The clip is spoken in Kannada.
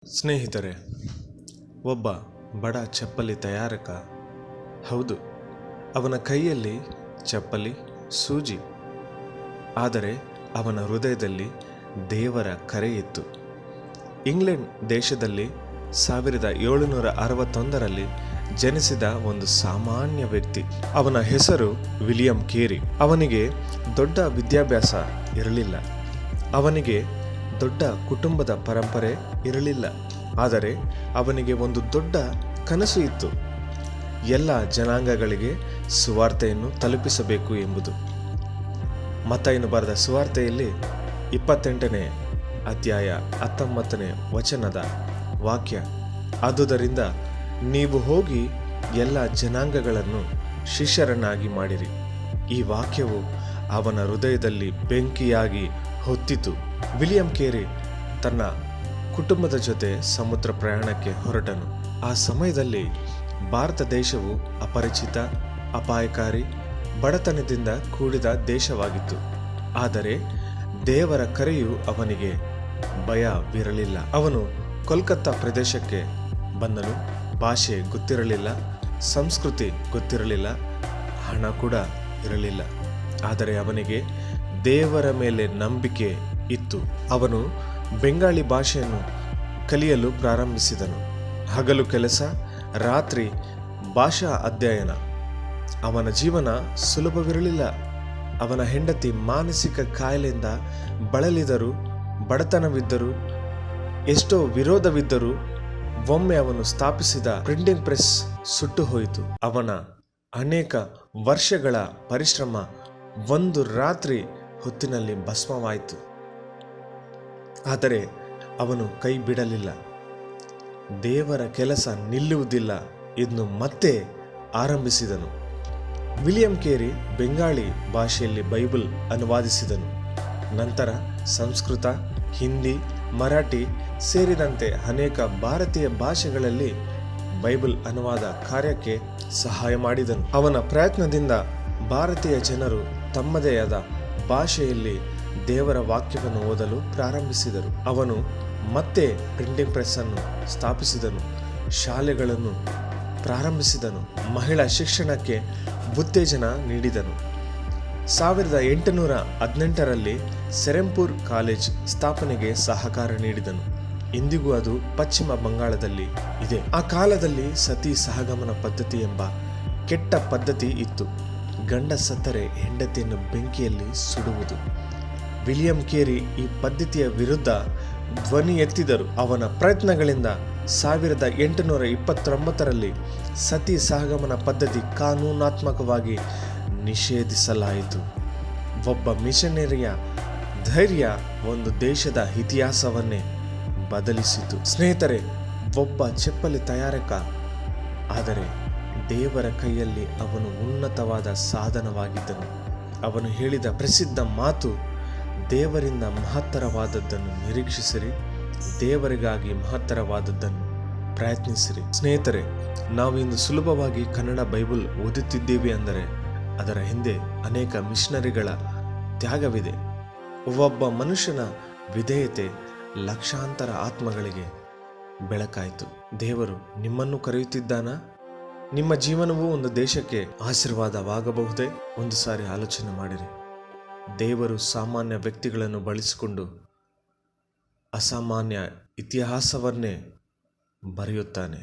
ಸ್ನೇಹಿತರೆ, ಒಬ್ಬ ಬಡ ಚಪ್ಪಲಿ ತಯಾರಕ. ಹೌದು, ಅವನ ಕೈಯಲ್ಲಿ ಚಪ್ಪಲಿ, ಸೂಜಿ. ಆದರೆ ಅವನ ಹೃದಯದಲ್ಲಿ ದೇವರ ಕರೆಯಿತ್ತು. ಇಂಗ್ಲೆಂಡ್ ದೇಶದಲ್ಲಿ 1761ರಲ್ಲಿ ಜನಿಸಿದ ಒಂದು ಸಾಮಾನ್ಯ ವ್ಯಕ್ತಿ. ಅವನ ಹೆಸರು ವಿಲಿಯಂ ಕೇರಿ. ಅವನಿಗೆ ದೊಡ್ಡ ವಿದ್ಯಾಭ್ಯಾಸ ಇರಲಿಲ್ಲ. ಅವನಿಗೆ ದೊಡ್ಡ ಕುಟುಂಬದ ಪರಂಪರೆ ಇರಲಿಲ್ಲ. ಆದರೆ ಅವನಿಗೆ ಒಂದು ದೊಡ್ಡ ಕನಸು ಇತ್ತು. ಎಲ್ಲ ಜನಾಂಗಗಳಿಗೆ ಸುವಾರ್ತೆಯನ್ನು ತಲುಪಿಸಬೇಕು ಎಂಬುದು. ಮತ್ತಾಯನು ಬರೆದ ಸುವಾರ್ತೆಯಲ್ಲಿ 28ನೇ ಅಧ್ಯಾಯ 19ನೇ ವಚನದ ವಾಕ್ಯ, ಆದುದರಿಂದ ನೀವು ಹೋಗಿ ಎಲ್ಲ ಜನಾಂಗಗಳನ್ನು ಶಿಷ್ಯರನ್ನಾಗಿ ಮಾಡಿರಿ. ಈ ವಾಕ್ಯವು ಅವನ ಹೃದಯದಲ್ಲಿ ಬೆಂಕಿಯಾಗಿ ಹೊತ್ತಿತು. ವಿಲಿಯಂ ಕೇರಿ ತನ್ನ ಕುಟುಂಬದ ಜೊತೆ ಸಮುದ್ರ ಪ್ರಯಾಣಕ್ಕೆ ಹೊರಟನು. ಆ ಸಮಯದಲ್ಲಿ ಭಾರತ ದೇಶವು ಅಪರಿಚಿತ, ಅಪಾಯಕಾರಿ, ಬಡತನದಿಂದ ಕೂಡಿದ ದೇಶವಾಗಿತ್ತು. ಆದರೆ ದೇವರ ಕರೆಯು ಅವನಿಗೆ ಭಯವಿರಲಿಲ್ಲ. ಅವನು ಕೋಲ್ಕತ್ತಾ ಪ್ರದೇಶಕ್ಕೆ ಬಂದನು. ಭಾಷೆ ಗೊತ್ತಿರಲಿಲ್ಲ, ಸಂಸ್ಕೃತಿ ಗೊತ್ತಿರಲಿಲ್ಲ, ಹಣ ಕೂಡ ಇರಲಿಲ್ಲ. ಆದರೆ ಅವನಿಗೆ ದೇವರ ಮೇಲೆ ನಂಬಿಕೆ ಇತ್ತು. ಅವನು ಬೆಂಗಾಳಿ ಭಾಷೆಯನ್ನು ಕಲಿಯಲು ಪ್ರಾರಂಭಿಸಿದನು. ಹಗಲು ಕೆಲಸ, ರಾತ್ರಿ ಭಾಷಾ ಅಧ್ಯಯನ. ಅವನ ಜೀವನ ಸುಲಭವಿರಲಿಲ್ಲ. ಅವನ ಹೆಂಡತಿ ಮಾನಸಿಕ ಕಾಯಿಲೆಯಿಂದ ಬಳಲಿದರು. ಬಡತನವಿದ್ದರೂ, ಎಷ್ಟೋ ವಿರೋಧವಿದ್ದರೂ, ಒಮ್ಮೆ ಅವನು ಸ್ಥಾಪಿಸಿದ ಪ್ರಿಂಟಿಂಗ್ ಪ್ರೆಸ್ ಸುಟ್ಟು ಹೋಯಿತು. ಅವನ ಅನೇಕ ವರ್ಷಗಳ ಪರಿಶ್ರಮ ಒಂದು ರಾತ್ರಿ ಹೊತ್ತಿನಲ್ಲಿ ಭಸ್ಮವಾಯಿತು. ಆದರೆ ಅವನು ಕೈ ಬಿಡಲಿಲ್ಲ. ದೇವರ ಕೆಲಸ ನಿಲ್ಲುವುದಿಲ್ಲ ಎಂದು ಮತ್ತೆ ಆರಂಭಿಸಿದನು. ವಿಲಿಯಂ ಕೇರಿ ಬೆಂಗಾಳಿ ಭಾಷೆಯಲ್ಲಿ ಬೈಬಲ್ ಅನುವಾದಿಸಿದನು. ನಂತರ ಸಂಸ್ಕೃತ, ಹಿಂದಿ, ಮರಾಠಿ ಸೇರಿದಂತೆ ಅನೇಕ ಭಾರತೀಯ ಭಾಷೆಗಳಲ್ಲಿ ಬೈಬಲ್ ಅನುವಾದ ಕಾರ್ಯಕ್ಕೆ ಸಹಾಯ ಮಾಡಿದನು. ಅವನ ಪ್ರಯತ್ನದಿಂದ ಭಾರತೀಯ ಜನರು ತಮ್ಮದೇ ಆದ ಭಾಷೆಯಲ್ಲಿ ದೇವರ ವಾಕ್ಯವನ್ನು ಓದಲು ಪ್ರಾರಂಭಿಸಿದರು. ಅವನು ಮತ್ತೆ ಪ್ರಿಂಟಿಂಗ್ ಪ್ರೆಸ್ ಅನ್ನು ಸ್ಥಾಪಿಸಿದನು. ಶಾಲೆಗಳನ್ನು ಪ್ರಾರಂಭಿಸಿದನು. ಮಹಿಳಾ ಶಿಕ್ಷಣಕ್ಕೆ ಉತ್ತೇಜನ ನೀಡಿದನು. 1818ರಲ್ಲಿ ಸೆರಂಪುರ್ ಕಾಲೇಜ್ ಸ್ಥಾಪನೆಗೆ ಸಹಕಾರ ನೀಡಿದನು. ಇಂದಿಗೂ ಅದು ಪಶ್ಚಿಮ ಬಂಗಾಳದಲ್ಲಿ ಇದೆ. ಆ ಕಾಲದಲ್ಲಿ ಸತಿ ಸಹಗಮನ ಪದ್ಧತಿ ಎಂಬ ಕೆಟ್ಟ ಪದ್ಧತಿ ಇತ್ತು. ಗಂಡ ಸತ್ತರೆ ಹೆಂಡತಿಯನ್ನು ಬೆಂಕಿಯಲ್ಲಿ ಸುಡುವುದು. ವಿಲಿಯಂ ಕೇರಿ ಈ ಪದ್ಧತಿಯ ವಿರುದ್ಧ ಧ್ವನಿ ಎತ್ತಿದರು. ಅವನ ಪ್ರಯತ್ನಗಳಿಂದ 1829ರಲ್ಲಿ ಸತಿ ಸಹಗಮನ ಪದ್ಧತಿ ಕಾನೂನಾತ್ಮಕವಾಗಿ ನಿಷೇಧಿಸಲಾಯಿತು. ಒಬ್ಬ ಮಿಷನರಿಯ ಧೈರ್ಯ ಒಂದು ದೇಶದ ಇತಿಹಾಸವನ್ನೇ ಬದಲಿಸಿತು. ಸ್ನೇಹಿತರೆ, ಒಬ್ಬ ಚಪ್ಪಲಿ ತಯಾರಕ, ಆದರೆ ದೇವರ ಕೈಯಲ್ಲಿ ಅವನು ಉನ್ನತವಾದ ಸಾಧನವಾಗಿದ್ದನು. ಅವನು ಹೇಳಿದ ಪ್ರಸಿದ್ಧ ಮಾತು, ದೇವರಿಂದ ಮಹತ್ತರವಾದದ್ದನ್ನು ನಿರೀಕ್ಷಿಸಿರಿ, ದೇವರಿಗಾಗಿ ಮಹತ್ತರವಾದದ್ದನ್ನು ಪ್ರಯತ್ನಿಸಿರಿ. ಸ್ನೇಹಿತರೆ, ನಾವು ಇಂದು ಸುಲಭವಾಗಿ ಕನ್ನಡ ಬೈಬಲ್ ಓದುತ್ತಿದ್ದೇವೆ ಅಂದರೆ ಅದರ ಹಿಂದೆ ಅನೇಕ ಮಿಷನರಿಗಳ ತ್ಯಾಗವಿದೆ. ಒಬ್ಬ ಮನುಷ್ಯನ ವಿಧೇಯತೆ ಲಕ್ಷಾಂತರ ಆತ್ಮಗಳಿಗೆ ಬೆಳಕಾಯಿತು. ದೇವರು ನಿಮ್ಮನ್ನು ಕರೆಯುತ್ತಿದ್ದಾನಾ? ನಿಮ್ಮ ಜೀವನವೂ ಒಂದು ದೇಶಕ್ಕೆ ಆಶೀರ್ವಾದವಾಗಬಹುದೇ? ಒಂದು ಸಾರಿ ಆಲೋಚನೆ ಮಾಡಿರಿ. ದೇವರು ಸಾಮಾನ್ಯ ವ್ಯಕ್ತಿಗಳನ್ನು ಬಳಸಿಕೊಂಡು ಅಸಾಮಾನ್ಯ ಇತಿಹಾಸವನ್ನೇ ಬರೆಯುತ್ತಾನೆ.